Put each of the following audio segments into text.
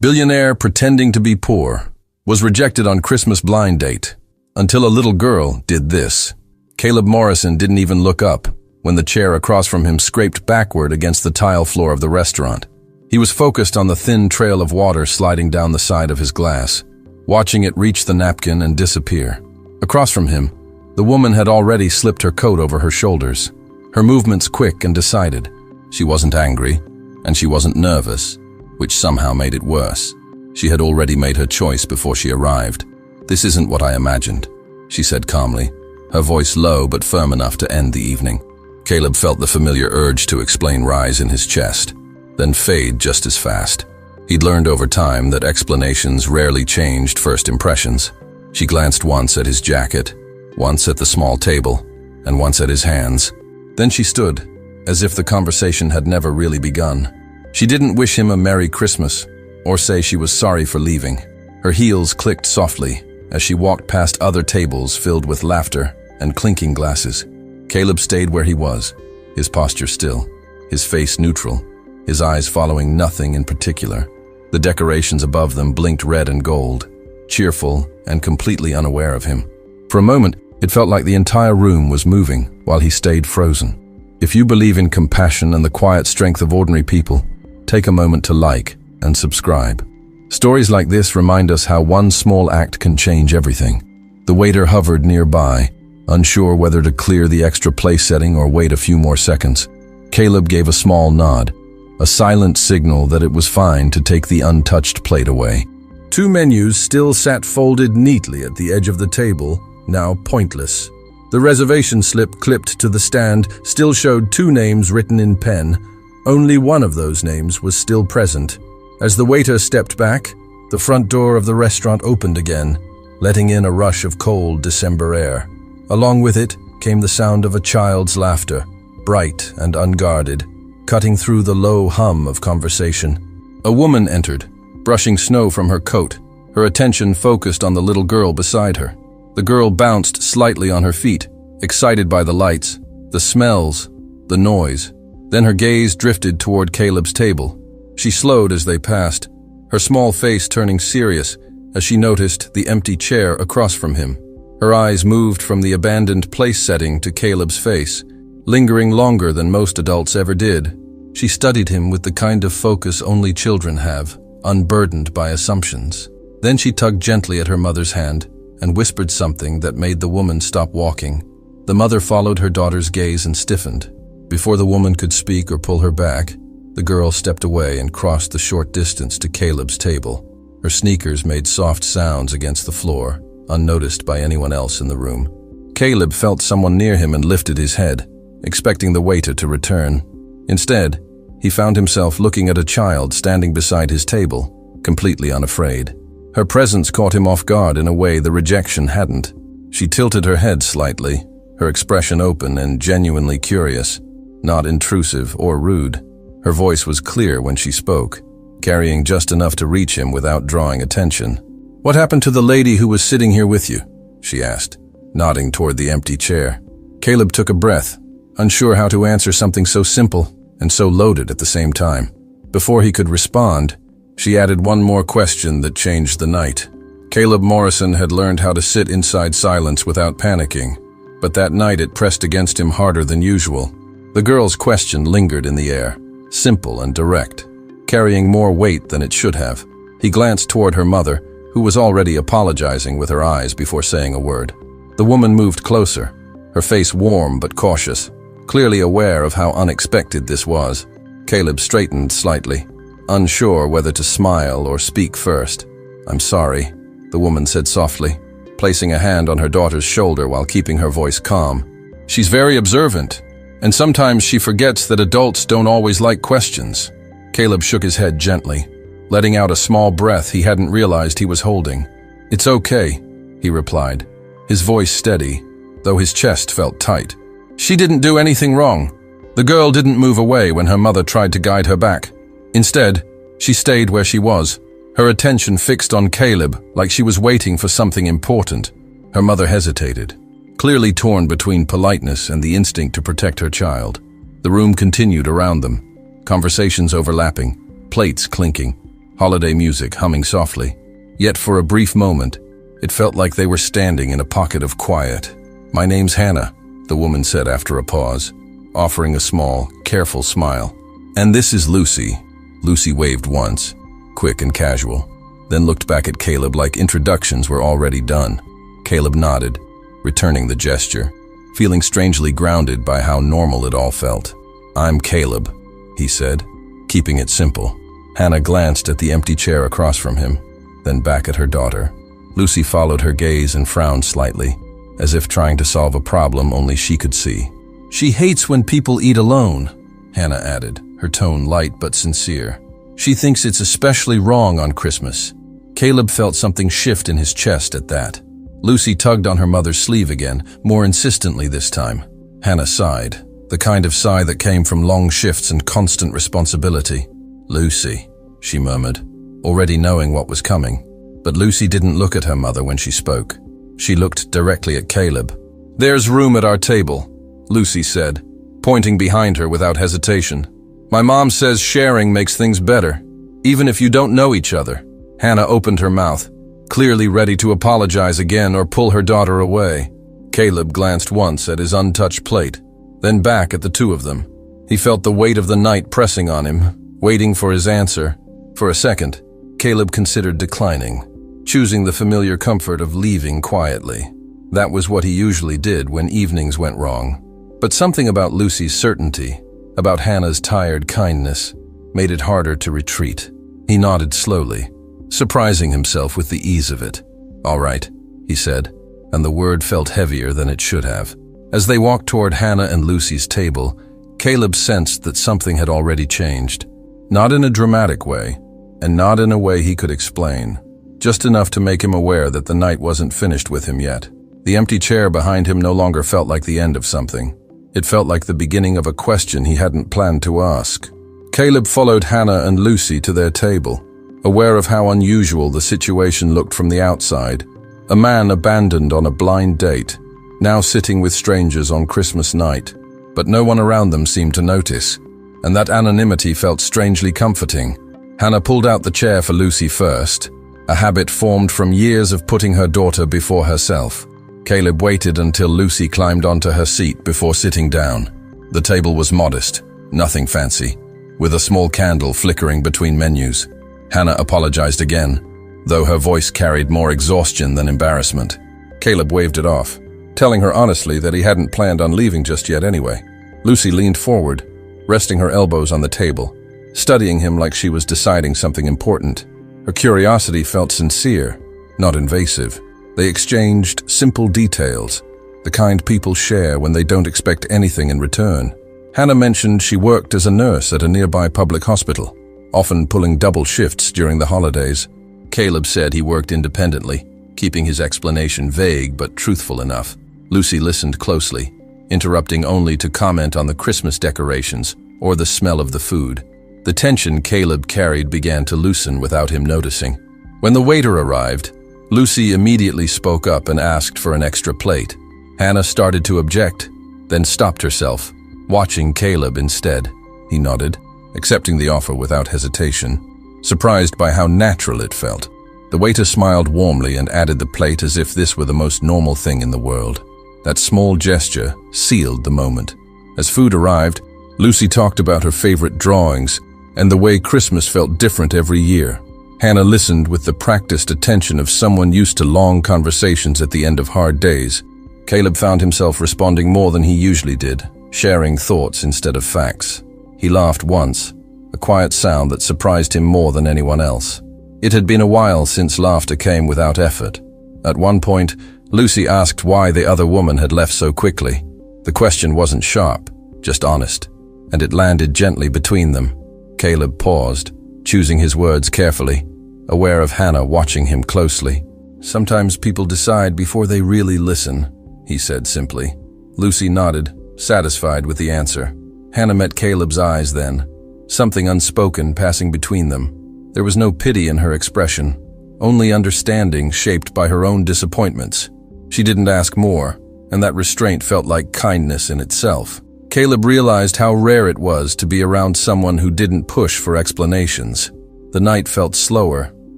Billionaire pretending to be poor was rejected on Christmas blind date until a little girl did this. Caleb Morrison didn't even look up when the chair across from him scraped backward against the tile floor of the restaurant. He was focused on the thin trail of water sliding down the side of his glass, watching it reach the napkin and disappear. Across from him, the woman had already slipped her coat over her shoulders, her movements quick and decided. She wasn't angry, and she wasn't nervous, which somehow made it worse. She had already made her choice before she arrived. "This isn't what I imagined," she said calmly, her voice low but firm enough to end the evening. Caleb felt the familiar urge to explain rise in his chest, then fade just as fast. He'd learned over time that explanations rarely changed first impressions. She glanced once at his jacket, once at the small table, and once at his hands. Then she stood, as if the conversation had never really begun. She didn't wish him a Merry Christmas, or say she was sorry for leaving. Her heels clicked softly as she walked past other tables filled with laughter and clinking glasses. Caleb stayed where he was, his posture still, his face neutral, his eyes following nothing in particular. The decorations above them blinked red and gold, cheerful and completely unaware of him. For a moment, it felt like the entire room was moving while he stayed frozen. If you believe in compassion and the quiet strength of ordinary people, take a moment to like and subscribe. Stories like this remind us how one small act can change everything. The waiter hovered nearby, unsure whether to clear the extra place setting or wait a few more seconds. Caleb gave a small nod, a silent signal that it was fine to take the untouched plate away. Two menus still sat folded neatly at the edge of the table, now pointless. The reservation slip clipped to the stand still showed two names written in pen. Only one of those names was still present. As the waiter stepped back, the front door of the restaurant opened again, letting in a rush of cold December air. Along with it came the sound of a child's laughter, bright and unguarded, cutting through the low hum of conversation. A woman entered, brushing snow from her coat, her attention focused on the little girl beside her. The girl bounced slightly on her feet, excited by the lights, the smells, the noise. Then her gaze drifted toward Caleb's table. She slowed as they passed, her small face turning serious as she noticed the empty chair across from him. Her eyes moved from the abandoned place setting to Caleb's face, lingering longer than most adults ever did. She studied him with the kind of focus only children have, unburdened by assumptions. Then she tugged gently at her mother's hand and whispered something that made the woman stop walking. The mother followed her daughter's gaze and stiffened. Before the woman could speak or pull her back, the girl stepped away and crossed the short distance to Caleb's table. Her sneakers made soft sounds against the floor, unnoticed by anyone else in the room. Caleb felt someone near him and lifted his head, expecting the waiter to return. Instead, he found himself looking at a child standing beside his table, completely unafraid. Her presence caught him off guard in a way the rejection hadn't. She tilted her head slightly, her expression open and genuinely curious, not intrusive or rude. Her voice was clear when she spoke, carrying just enough to reach him without drawing attention. "What happened to the lady who was sitting here with you?" she asked, nodding toward the empty chair. Caleb took a breath, unsure how to answer something so simple and so loaded at the same time. Before he could respond, she added one more question that changed the night. Caleb Morrison had learned how to sit inside silence without panicking, but that night it pressed against him harder than usual. The girl's question lingered in the air, simple and direct, carrying more weight than it should have. He glanced toward her mother, who was already apologizing with her eyes before saying a word. The woman moved closer, her face warm but cautious, clearly aware of how unexpected this was. Caleb straightened slightly, unsure whether to smile or speak first. "I'm sorry," the woman said softly, placing a hand on her daughter's shoulder while keeping her voice calm. "She's very observant, and sometimes she forgets that adults don't always like questions." Caleb shook his head gently, letting out a small breath he hadn't realized he was holding. "It's okay," he replied, his voice steady, though his chest felt tight. "She didn't do anything wrong." The girl didn't move away when her mother tried to guide her back. Instead, she stayed where she was, her attention fixed on Caleb like she was waiting for something important. Her mother hesitated, clearly torn between politeness and the instinct to protect her child. The room continued around them, conversations overlapping, plates clinking. holiday music humming softly. Yet for a brief moment, it felt like they were standing in a pocket of quiet. "My name's Hannah," the woman said after a pause, offering a small, careful smile. "And this is Lucy." Lucy waved once, quick and casual, then looked back at Caleb like introductions were already done. Caleb nodded, returning the gesture, feeling strangely grounded by how normal it all felt. "I'm Caleb," he said, keeping it simple. Hannah glanced at the empty chair across from him, then back at her daughter. Lucy followed her gaze and frowned slightly, as if trying to solve a problem only she could see. "She hates when people eat alone," Hannah added, her tone light but sincere. "She thinks it's especially wrong on Christmas." Caleb felt something shift in his chest at that. Lucy tugged on her mother's sleeve again, more insistently this time. Hannah sighed, the kind of sigh that came from long shifts and constant responsibility. "Lucy," she murmured, already knowing what was coming. But Lucy didn't look at her mother when she spoke. She looked directly at Caleb. "There's room at our table," Lucy said, pointing behind her without hesitation. "My mom says sharing makes things better, even if you don't know each other." Hannah opened her mouth, clearly ready to apologize again or pull her daughter away. Caleb glanced once at his untouched plate, then back at the two of them. He felt the weight of the night pressing on him, waiting for his answer. For a second, Caleb considered declining, choosing the familiar comfort of leaving quietly. That was what he usually did when evenings went wrong. But something about Lucy's certainty, about Hannah's tired kindness, made it harder to retreat. He nodded slowly, surprising himself with the ease of it. "All right," he said, and the word felt heavier than it should have. As they walked toward Hannah and Lucy's table, Caleb sensed that something had already changed. Not in a dramatic way, and not in a way he could explain. Just enough to make him aware that the night wasn't finished with him yet. The empty chair behind him no longer felt like the end of something. It felt like the beginning of a question he hadn't planned to ask. Caleb followed Hannah and Lucy to their table, aware of how unusual the situation looked from the outside. A man abandoned on a blind date, now sitting with strangers on Christmas night. But no one around them seemed to notice, and that anonymity felt strangely comforting. Hannah pulled out the chair for Lucy first, a habit formed from years of putting her daughter before herself. Caleb waited until Lucy climbed onto her seat before sitting down. The table was modest, nothing fancy, with a small candle flickering between menus. Hannah apologized again, though her voice carried more exhaustion than embarrassment. Caleb waved it off, telling her honestly that he hadn't planned on leaving just yet anyway. Lucy leaned forward, resting her elbows on the table, studying him like she was deciding something important. Her curiosity felt sincere, not invasive. They exchanged simple details, the kind people share when they don't expect anything in return. Hannah mentioned she worked as a nurse at a nearby public hospital, often pulling double shifts during the holidays. Caleb said he worked independently, keeping his explanation vague but truthful enough. Lucy listened closely, interrupting only to comment on the Christmas decorations or the smell of the food. The tension Caleb carried began to loosen without him noticing. When the waiter arrived, Lucy immediately spoke up and asked for an extra plate. Hannah started to object, then stopped herself, watching Caleb instead. He nodded, accepting the offer without hesitation, surprised by how natural it felt. The waiter smiled warmly and added the plate as if this were the most normal thing in the world. That small gesture sealed the moment. As food arrived, Lucy talked about her favorite drawings and the way Christmas felt different every year. Hannah listened with the practiced attention of someone used to long conversations at the end of hard days. Caleb found himself responding more than he usually did, sharing thoughts instead of facts. He laughed once, a quiet sound that surprised him more than anyone else. It had been a while since laughter came without effort. At one point, Lucy asked why the other woman had left so quickly. The question wasn't sharp, just honest, and it landed gently between them. Caleb paused, choosing his words carefully, aware of Hannah watching him closely. "Sometimes people decide before they really listen," he said simply. Lucy nodded, satisfied with the answer. Hannah met Caleb's eyes then, something unspoken passing between them. There was no pity in her expression, only understanding shaped by her own disappointments. She didn't ask more, and that restraint felt like kindness in itself. Caleb realized how rare it was to be around someone who didn't push for explanations. The night felt slower,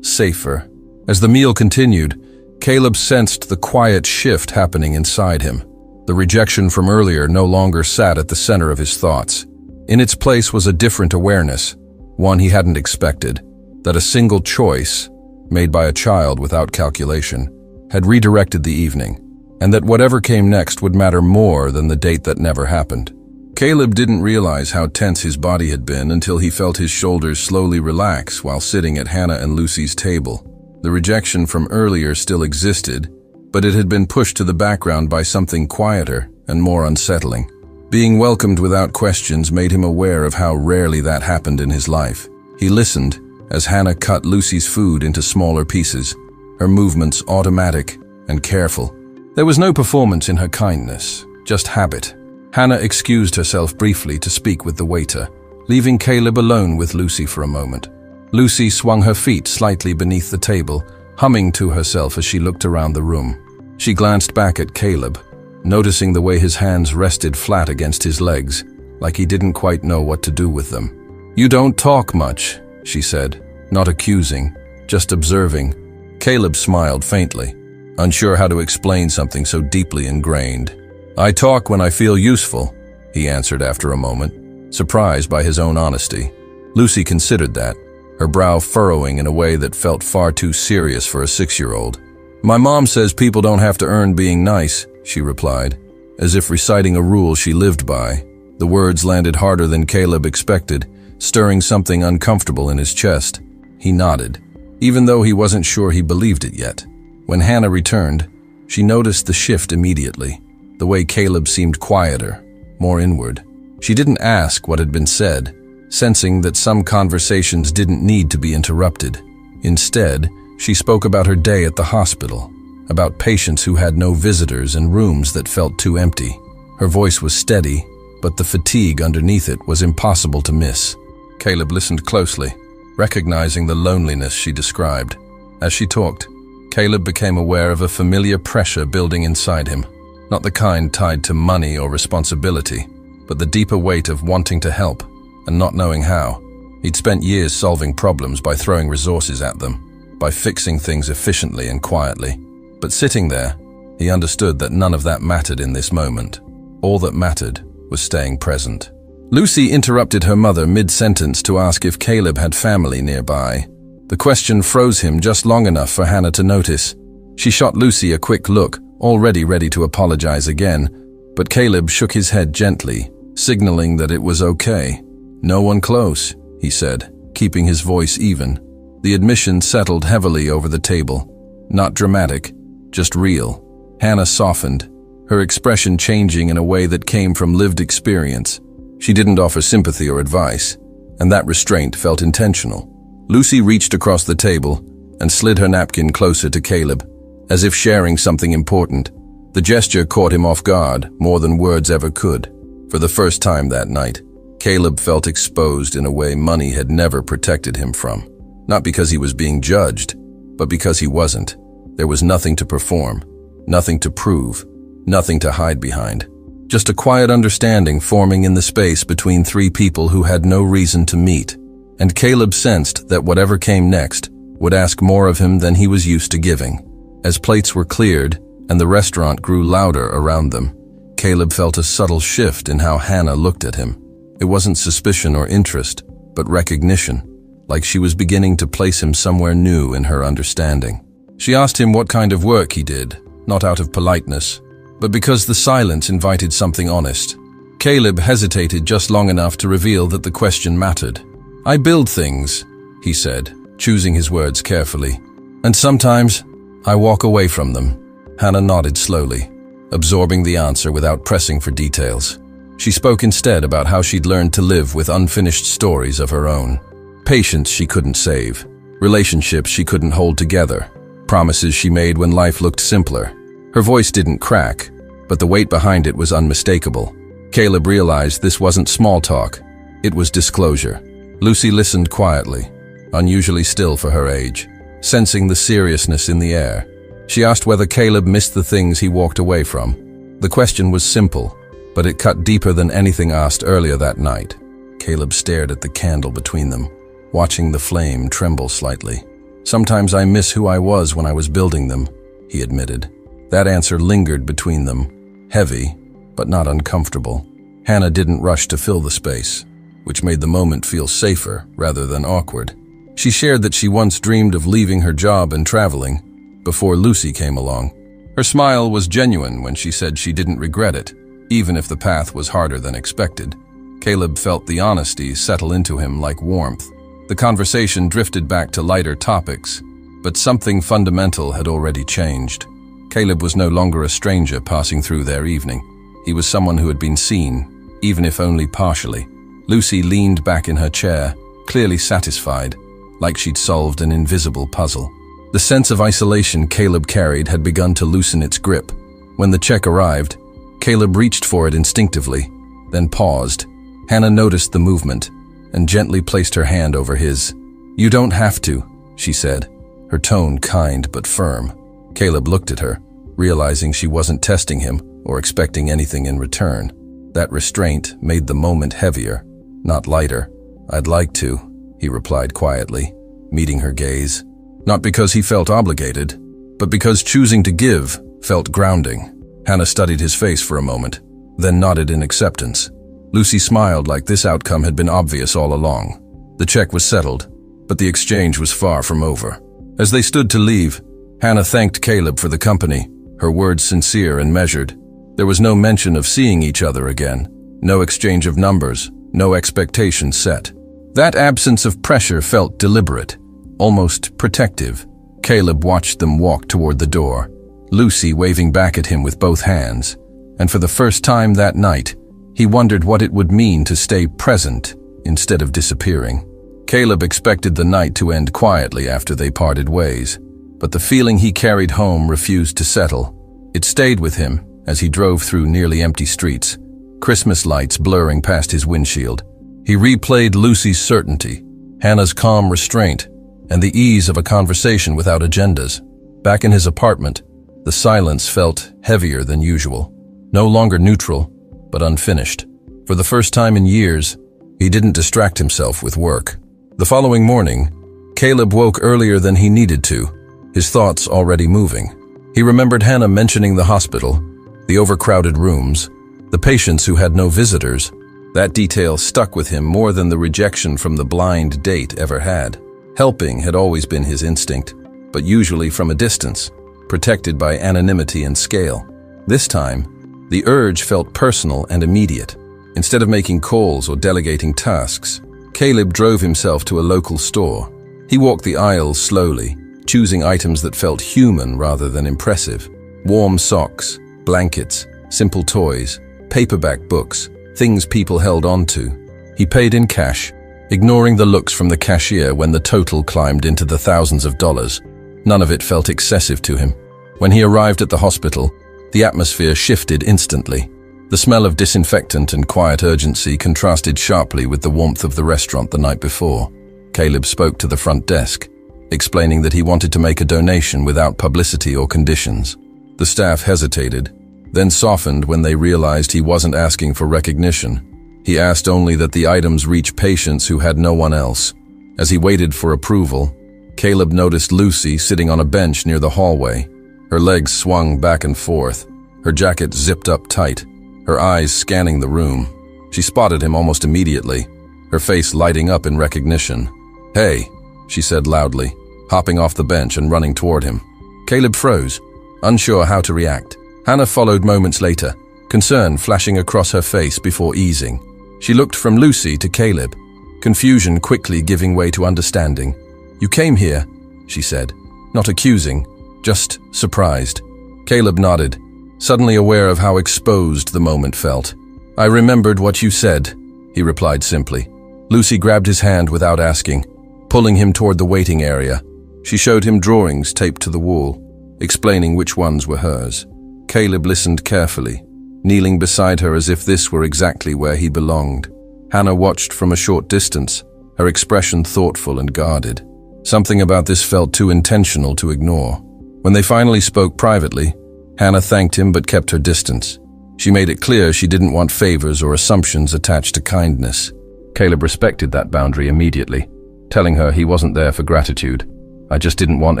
safer. As the meal continued, Caleb sensed the quiet shift happening inside him. The rejection from earlier no longer sat at the center of his thoughts. In its place was a different awareness, one he hadn't expected, that a single choice, made by a child without calculation, had redirected the evening, and that whatever came next would matter more than the date that never happened. Caleb didn't realize how tense his body had been until he felt his shoulders slowly relax while sitting at Hannah and Lucy's table. The rejection from earlier still existed, but it had been pushed to the background by something quieter and more unsettling. Being welcomed without questions made him aware of how rarely that happened in his life. He listened as Hannah cut Lucy's food into smaller pieces, her movements automatic and careful. There was no performance in her kindness, just habit. Hannah excused herself briefly to speak with the waiter, leaving Caleb alone with Lucy for a moment. Lucy swung her feet slightly beneath the table, humming to herself as she looked around the room. She glanced back at Caleb, noticing the way his hands rested flat against his legs, like he didn't quite know what to do with them. "You don't talk much," she said, not accusing, just observing. Caleb smiled faintly, unsure how to explain something so deeply ingrained. "I talk when I feel useful," he answered after a moment, surprised by his own honesty. Lucy considered that, her brow furrowing in a way that felt far too serious for a 6-year-old. "My mom says people don't have to earn being nice," she replied, as if reciting a rule she lived by. The words landed harder than Caleb expected, stirring something uncomfortable in his chest. He nodded, even though he wasn't sure he believed it yet. When Hannah returned, she noticed the shift immediately. The way Caleb seemed quieter, more inward. She didn't ask what had been said, sensing that some conversations didn't need to be interrupted. Instead, she spoke about her day at the hospital, about patients who had no visitors and rooms that felt too empty. Her voice was steady, but the fatigue underneath it was impossible to miss. Caleb listened closely, recognizing the loneliness she described. As she talked, Caleb became aware of a familiar pressure building inside him. Not the kind tied to money or responsibility, but the deeper weight of wanting to help and not knowing how. He'd spent years solving problems by throwing resources at them, by fixing things efficiently and quietly. But sitting there, he understood that none of that mattered in this moment. All that mattered was staying present. Lucy interrupted her mother mid-sentence to ask if Caleb had family nearby. The question froze him just long enough for Hannah to notice. She shot Lucy a quick look, already ready to apologize again, but Caleb shook his head gently, signaling that it was okay. "No one close," he said, keeping his voice even. The admission settled heavily over the table. Not dramatic, just real. Hannah softened, her expression changing in a way that came from lived experience. She didn't offer sympathy or advice, and that restraint felt intentional. Lucy reached across the table and slid her napkin closer to Caleb, as if sharing something important. The gesture caught him off guard more than words ever could. For the first time that night, Caleb felt exposed in a way money had never protected him from. Not because he was being judged, but because he wasn't. There was nothing to perform, nothing to prove, nothing to hide behind. Just a quiet understanding forming in the space between three people who had no reason to meet. And Caleb sensed that whatever came next would ask more of him than he was used to giving. As plates were cleared and the restaurant grew louder around them, Caleb felt a subtle shift in how Hannah looked at him. It wasn't suspicion or interest, but recognition, like she was beginning to place him somewhere new in her understanding. She asked him what kind of work he did, not out of politeness, but because the silence invited something honest. Caleb hesitated just long enough to reveal that the question mattered. "I build things," he said, choosing his words carefully. "And sometimes I walk away from them." Hannah nodded slowly, absorbing the answer without pressing for details. She spoke instead about how she'd learned to live with unfinished stories of her own. Patience she couldn't save, relationships she couldn't hold together, promises she made when life looked simpler. Her voice didn't crack, but the weight behind it was unmistakable. Caleb realized this wasn't small talk, it was disclosure. Lucy listened quietly, unusually still for her age, sensing the seriousness in the air. She asked whether Caleb missed the things he walked away from. The question was simple, but it cut deeper than anything asked earlier that night. Caleb stared at the candle between them. watching the flame tremble slightly. "Sometimes I miss who I was when I was building them," he admitted. That answer lingered between them, heavy, but not uncomfortable. Hannah didn't rush to fill the space, which made the moment feel safer rather than awkward. She shared that she once dreamed of leaving her job and traveling, before Lucy came along. Her smile was genuine when she said she didn't regret it, even if the path was harder than expected. Caleb felt the honesty settle into him like warmth. The conversation drifted back to lighter topics, but something fundamental had already changed. Caleb was no longer a stranger passing through their evening. He was someone who had been seen, even if only partially. Lucy leaned back in her chair, clearly satisfied, like she'd solved an invisible puzzle. The sense of isolation Caleb carried had begun to loosen its grip. When the check arrived, Caleb reached for it instinctively, then paused. Hannah noticed the movement and gently placed her hand over his. "You don't have to," she said, her tone kind but firm. Caleb looked at her, realizing she wasn't testing him or expecting anything in return. That restraint made the moment heavier, not lighter. "I'd like to," he replied quietly, meeting her gaze. Not because he felt obligated, but because choosing to give felt grounding. Hannah studied his face for a moment, then nodded in acceptance. Lucy smiled like this outcome had been obvious all along. The check was settled, but the exchange was far from over. As they stood to leave, Hannah thanked Caleb for the company, her words sincere and measured. There was no mention of seeing each other again, no exchange of numbers, no expectations set. That absence of pressure felt deliberate, almost protective. Caleb watched them walk toward the door, Lucy waving back at him with both hands, and for the first time that night, he wondered what it would mean to stay present instead of disappearing. Caleb expected the night to end quietly after they parted ways, but the feeling he carried home refused to settle. It stayed with him as he drove through nearly empty streets, Christmas lights blurring past his windshield. He replayed Lucy's certainty, Hannah's calm restraint, and the ease of a conversation without agendas. Back in his apartment, the silence felt heavier than usual, no longer neutral, but unfinished. For the first time in years, he didn't distract himself with work. The following morning, Caleb woke earlier than he needed to, his thoughts already moving. He remembered Hannah mentioning the hospital, the overcrowded rooms, the patients who had no visitors. That detail stuck with him more than the rejection from the blind date ever had. Helping had always been his instinct, but usually from a distance, protected by anonymity and scale. This time, the urge felt personal and immediate. Instead of making calls or delegating tasks, Caleb drove himself to a local store. He walked the aisles slowly, choosing items that felt human rather than impressive. Warm socks, blankets, simple toys, paperback books, things people held on to. He paid in cash, ignoring the looks from the cashier when the total climbed into the thousands of dollars. None of it felt excessive to him. When he arrived at the hospital, the atmosphere shifted instantly. The smell of disinfectant and quiet urgency contrasted sharply with the warmth of the restaurant the night before. Caleb spoke to the front desk, explaining that he wanted to make a donation without publicity or conditions. The staff hesitated, then softened when they realized he wasn't asking for recognition. He asked only that the items reach patients who had no one else. As he waited for approval, Caleb noticed Lucy sitting on a bench near the hallway. Her legs swung back and forth, her jacket zipped up tight, her eyes scanning the room. She spotted him almost immediately, her face lighting up in recognition. "Hey," she said loudly, hopping off the bench and running toward him. Caleb froze, unsure how to react. Hannah followed moments later, concern flashing across her face before easing. She looked from Lucy to Caleb, confusion quickly giving way to understanding. "You came here," she said, not accusing, just surprised. Caleb nodded, suddenly aware of how exposed the moment felt. "I remembered what you said," he replied simply. Lucy grabbed his hand without asking, pulling him toward the waiting area. She showed him drawings taped to the wall, explaining which ones were hers. Caleb listened carefully, kneeling beside her as if this were exactly where he belonged. Hannah watched from a short distance, her expression thoughtful and guarded. Something about this felt too intentional to ignore. When they finally spoke privately, Hannah thanked him but kept her distance. She made it clear she didn't want favors or assumptions attached to kindness. Caleb respected that boundary immediately. telling her he wasn't there for gratitude. "I just didn't want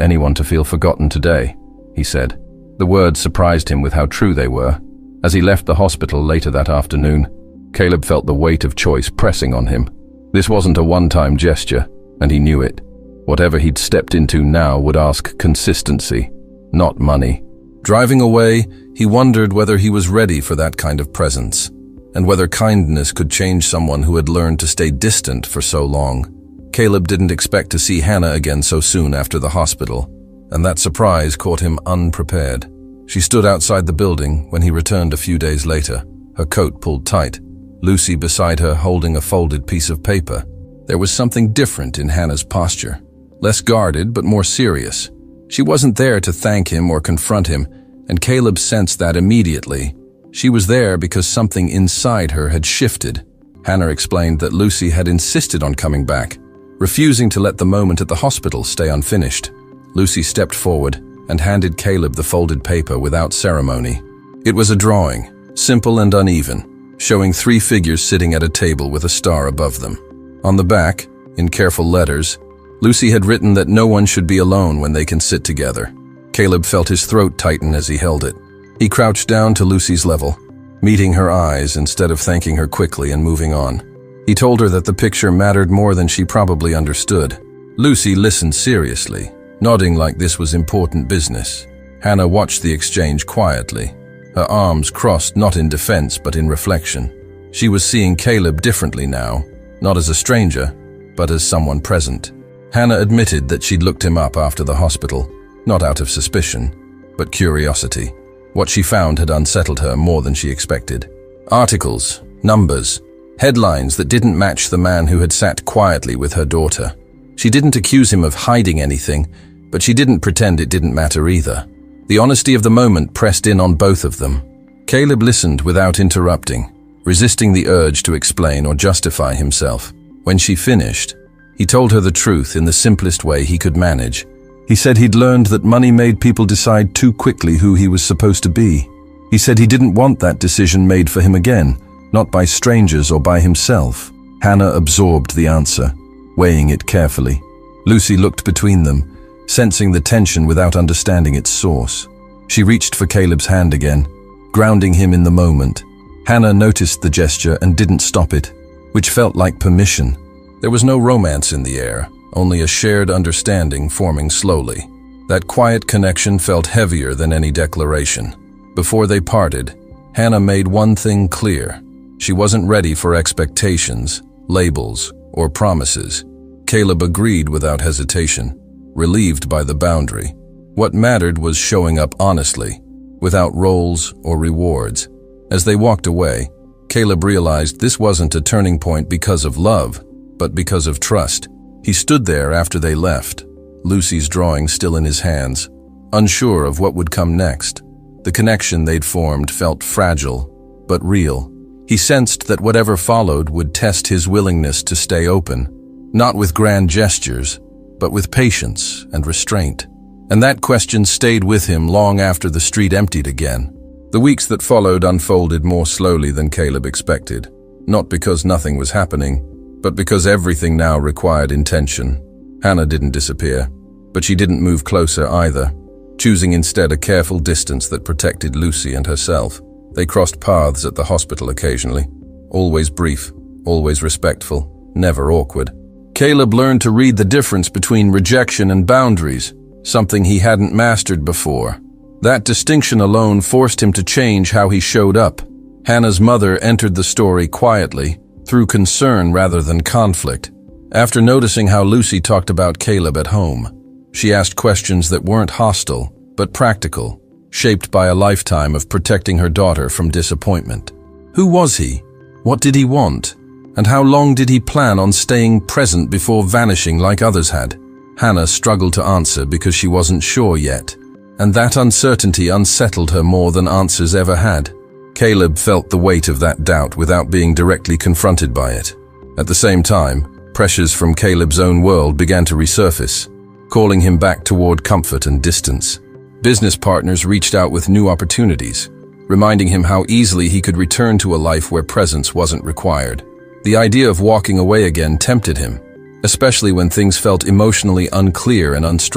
anyone to feel forgotten today," he said. The words surprised him with how true they were. As he left the hospital later that afternoon, Caleb felt the weight of choice pressing on him. This wasn't a one-time gesture, and he knew it. Whatever he'd stepped into now would ask consistency, not money. Driving away, he wondered whether he was ready for that kind of presence, and whether kindness could change someone who had learned to stay distant for so long. Caleb didn't expect to see Hannah again so soon after the hospital, and that surprise caught him unprepared. She stood outside the building when he returned a few days later, her coat pulled tight, Lucy beside her holding a folded piece of paper. There was something different in Hannah's posture, less guarded but more serious. She wasn't there to thank him or confront him, and Caleb sensed that immediately. She was there because something inside her had shifted. Hannah explained that Lucy had insisted on coming back, refusing to let the moment at the hospital stay unfinished. Lucy stepped forward and handed Caleb the folded paper without ceremony. It was a drawing, simple and uneven, showing 3 figures sitting at a table with a star above them. On the back, in careful letters, Lucy had written that no one should be alone when they can sit together. Caleb felt his throat tighten as he held it. He crouched down to Lucy's level, meeting her eyes instead of thanking her quickly and moving on. He told her that the picture mattered more than she probably understood. Lucy listened seriously, nodding like this was important business. Hannah watched the exchange quietly, her arms crossed not in defense but in reflection. She was seeing Caleb differently now, not as a stranger, but as someone present. Hannah admitted that she'd looked him up after the hospital, not out of suspicion, but curiosity. What she found had unsettled her more than she expected. Articles, numbers, headlines that didn't match the man who had sat quietly with her daughter. She didn't accuse him of hiding anything, but she didn't pretend it didn't matter either. The honesty of the moment pressed in on both of them. Caleb listened without interrupting, resisting the urge to explain or justify himself. When she finished, he told her the truth in the simplest way he could manage. He said he'd learned that money made people decide too quickly who he was supposed to be. He said he didn't want that decision made for him again, not by strangers or by himself. Hannah absorbed the answer, weighing it carefully. Lucy looked between them, sensing the tension without understanding its source. She reached for Caleb's hand again, grounding him in the moment. Hannah noticed the gesture and didn't stop it, which felt like permission. There was no romance in the air, only a shared understanding forming slowly. That quiet connection felt heavier than any declaration. Before they parted, Hannah made one thing clear. She wasn't ready for expectations, labels, or promises. Caleb agreed without hesitation, relieved by the boundary. What mattered was showing up honestly, without roles or rewards. As they walked away, Caleb realized this wasn't a turning point because of love, but because of trust. He stood there after they left, Lucy's drawing still in his hands, unsure of what would come next. The connection they'd formed felt fragile, but real. He sensed that whatever followed would test his willingness to stay open, not with grand gestures, but with patience and restraint. And that question stayed with him long after the street emptied again. The weeks that followed unfolded more slowly than Caleb expected, not because nothing was happening, but because everything now required intention. Hannah didn't disappear, but she didn't move closer either, choosing instead a careful distance that protected Lucy and herself. They crossed paths at the hospital occasionally, always brief, always respectful, never awkward. Caleb learned to read the difference between rejection and boundaries, something he hadn't mastered before. That distinction alone forced him to change how he showed up. Hannah's mother entered the story quietly, through concern rather than conflict. After noticing how Lucy talked about Caleb at home, she asked questions that weren't hostile, but practical, shaped by a lifetime of protecting her daughter from disappointment. Who was he? What did he want? And how long did he plan on staying present before vanishing like others had? Hannah struggled to answer because she wasn't sure yet, and that uncertainty unsettled her more than answers ever had. Caleb felt the weight of that doubt without being directly confronted by it. At the same time, pressures from Caleb's own world began to resurface, calling him back toward comfort and distance. Business partners reached out with new opportunities, reminding him how easily he could return to a life where presence wasn't required. The idea of walking away again tempted him, especially when things felt emotionally unclear and unstructured.